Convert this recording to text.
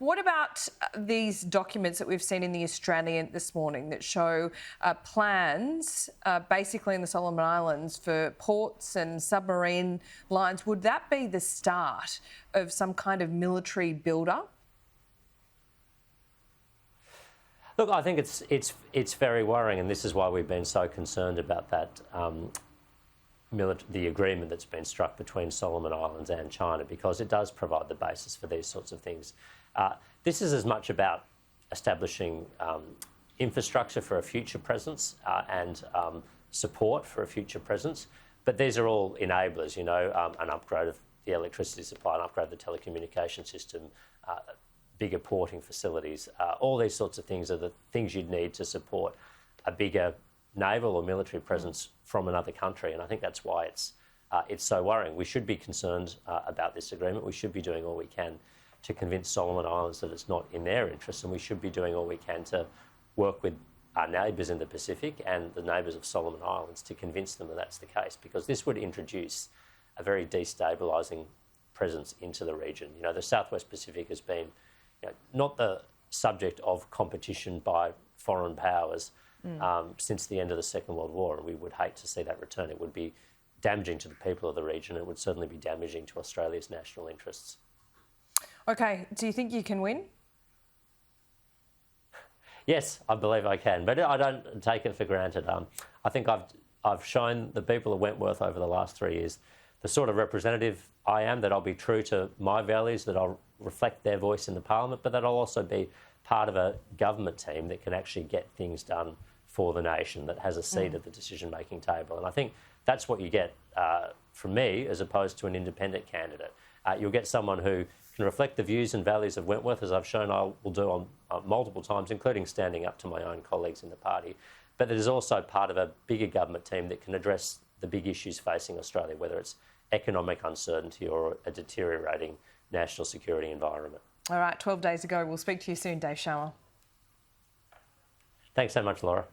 What about these documents that we've seen in the Australian this morning that show plans basically in the Solomon Islands for ports and submarine lines? Would that be the start of some kind of military build-up? Look, I think it's very worrying, and this is why we've been so concerned about that the agreement that's been struck between Solomon Islands and China, because it does provide the basis for these sorts of things. This is as much about establishing infrastructure for a future presence and support for a future presence, but these are all enablers, you know, an upgrade of the electricity supply, an upgrade of the telecommunication system, bigger porting facilities, all these sorts of things are the things you'd need to support a bigger naval or military presence from another country, and I think that's why it's so worrying. We should be concerned about this agreement. We should be doing all we can to convince Solomon Islands that it's not in their interest, and we should be doing all we can to work with our neighbours in the Pacific and the neighbours of Solomon Islands to convince them that that's the case, because this would introduce a very destabilising presence into the region. You know, the Southwest Pacific has been, you know, not the subject of competition by foreign powers since the end of the Second World War, and we would hate to see that return. It would be damaging to the people of the region. It would certainly be damaging to Australia's national interests. Okay, do you think you can win? Yes, I believe I can, but I don't take it for granted. I think I've shown the people of Wentworth over the last 3 years the sort of representative I am, that I'll be true to my values, that I'll reflect their voice in the parliament, but that I'll also be part of a government team that can actually get things done for the nation, that has a seat at the decision-making table. And I think that's what you get from me, as opposed to an independent candidate. You'll get someone who can reflect the views and values of Wentworth, as I've shown I will do on multiple times, including standing up to my own colleagues in the party, but that is also part of a bigger government team that can address the big issues facing Australia, whether it's economic uncertainty or a deteriorating national security environment. All right, 12 days ago. We'll speak to you soon, Dave Sharma. Thanks so much, Laura.